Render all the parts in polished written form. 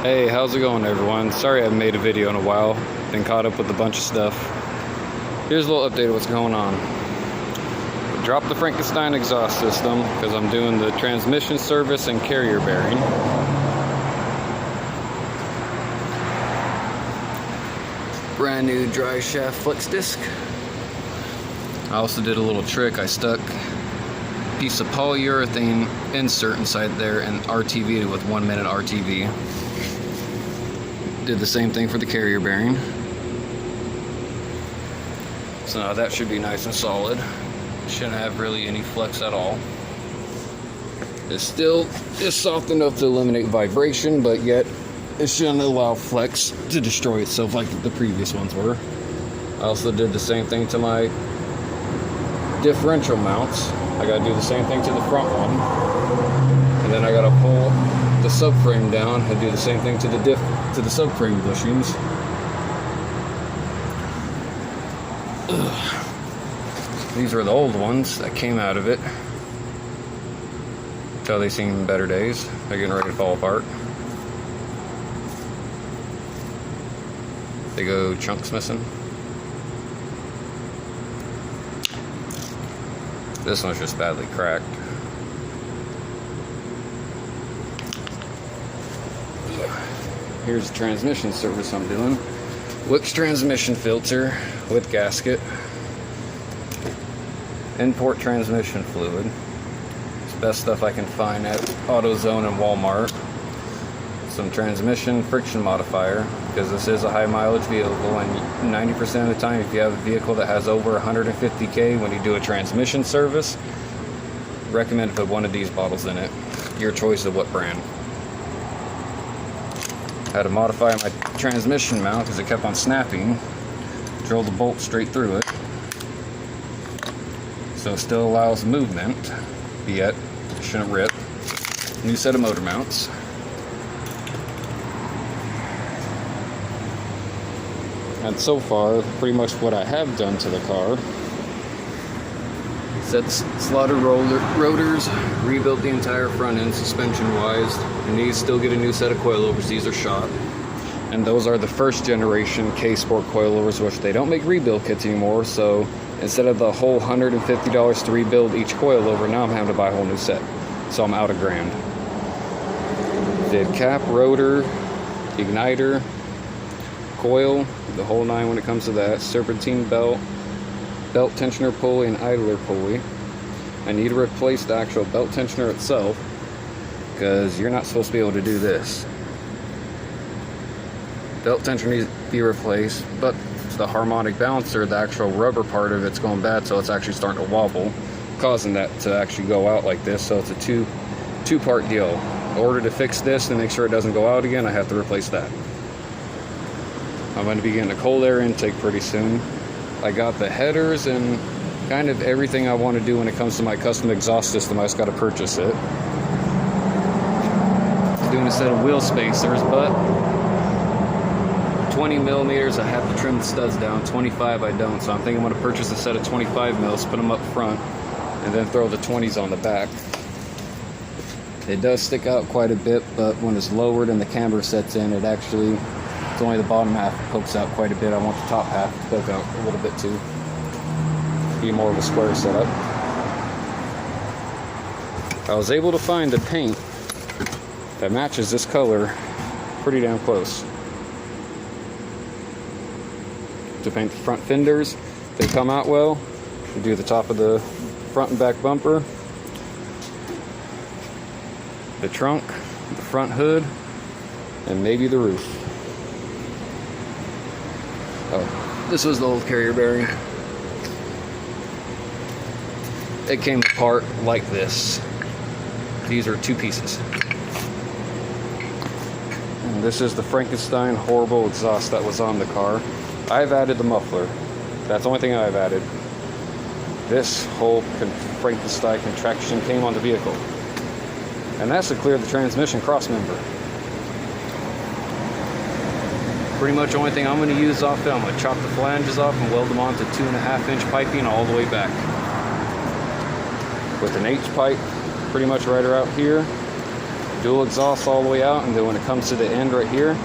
Hey, how's it going, everyone? Sorry I haven't made a video in a while. Been caught up with a bunch of stuff. Here's a little update of what's going on. Dropped the Frankenstein exhaust system because I'm doing the transmission service and carrier bearing. Brand new dry shaft flex disc. I also did a little trick. I stuck a piece of polyurethane insert inside there and RTV'd it with 1 minute RTV. Did the same thing for the carrier bearing. So now that should be nice and solid. Shouldn't have really any flex at all. It's still just soft enough to eliminate vibration, but yet it shouldn't allow flex to destroy itself like the previous ones were. I also did the same thing to my differential mounts. I gotta do the same thing to the front one. And then I gotta pull the subframe down and do the same thing to the subframe bushings. These are the old ones that came out of it. Until they seen better days. They're getting ready to fall apart. They go chunks missing. This one's just badly cracked. Here's the transmission service I'm doing. Wix transmission filter with gasket. Import transmission fluid. It's the best stuff I can find at AutoZone and Walmart. Some transmission friction modifier, because this is a high mileage vehicle, and 90% of the time if you have a vehicle that has over 150k when you do a transmission service, recommend to put one of these bottles in it. Your choice of what brand. Had to modify my transmission mount because it kept on snapping. Drilled the bolt straight through it. So it still allows movement, yet it shouldn't rip. New set of motor mounts. And so far, pretty much what I have done to the car. Set slotted rotors, rebuilt the entire front end suspension wise, and these still get a new set of coilovers. These are shot. And those are the first generation K-Sport coilovers, which they don't make rebuild kits anymore, so instead of the whole $150 to rebuild each coilover, now I'm having to buy a whole new set. So I'm out $1,000. Did cap, rotor, igniter, coil, the whole nine when it comes to that, serpentine belt, belt tensioner pulley, and idler pulley. I need to replace the actual belt tensioner itself because you're not supposed to be able to do this. Belt tensioner needs to be replaced, but the harmonic balancer, the actual rubber part of it's going bad, so it's actually starting to wobble, causing that to actually go out like this. So it's a two-part deal. In order to fix this and make sure it doesn't go out again, I have to replace that. I'm going to be getting a cold air intake pretty soon. I got the headers and kind of everything I want to do when it comes to my custom exhaust system. I just got to purchase it. Doing a set of wheel spacers, but 20 millimeters I have to trim the studs down. 25 I don't, so I'm thinking I'm going to purchase a set of 25 mils, put them up front, and then throw the 20s on the back. It does stick out quite a bit, but when it's lowered and the camber sets in, it's only the bottom half pokes out quite a bit. I want the top half to poke out a little bit too. Be more of a square setup. I was able to find a paint that matches this color pretty damn close. To paint the front fenders, they come out well. We do the top of the front and back bumper, the trunk, the front hood, and maybe the roof. Oh, this was the old carrier bearing. It came apart like this. These are two pieces. And this is the Frankenstein horrible exhaust that was on the car. I've added the muffler. That's the only thing I've added. This whole Frankenstein contraction came on the vehicle. And that's to clear the transmission cross member. Pretty much the only thing I'm going to use off it, I'm going to chop the flanges off and weld them onto 2.5-inch piping all the way back. With an H pipe pretty much right around here, dual exhaust all the way out, and then when it comes to the end right here,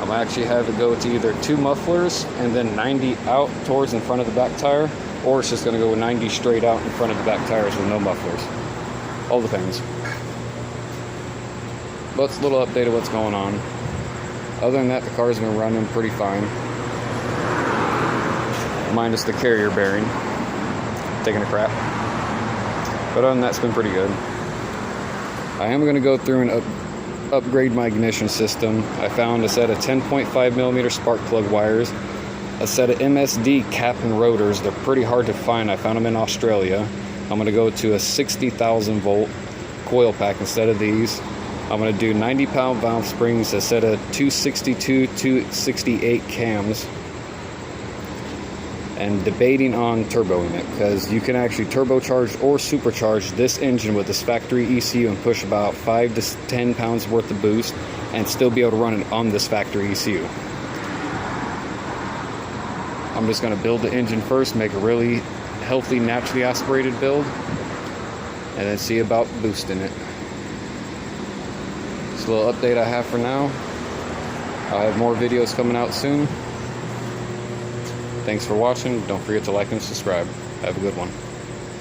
I'm actually have it go to either 2 mufflers and then 90 out towards in front of the back tire, or it's just going to go 90 straight out in front of the back tires with no mufflers. All depends. But it's a little update of what's going on. Other than that, the car's been running pretty fine. Minus the carrier bearing. Taking a crap. But other than that, it's been pretty good. I am going to go through and upgrade my ignition system. I found a set of 10.5mm spark plug wires, a set of MSD cap and rotors. They're pretty hard to find. I found them in Australia. I'm going to go to a 60,000 volt coil pack instead of these. I'm going to do 90-pound valve springs, a set of 262, 268 cams, and debating on turboing it, because you can actually turbocharge or supercharge this engine with this factory ECU and push about 5 to 10 pounds worth of boost and still be able to run it on this factory ECU. I'm just going to build the engine first, make a really healthy, naturally aspirated build, and then see about boosting it. It's a little update I have for now. I have more videos coming out soon. Thanks for watching. Don't forget to like and subscribe. Have a good one.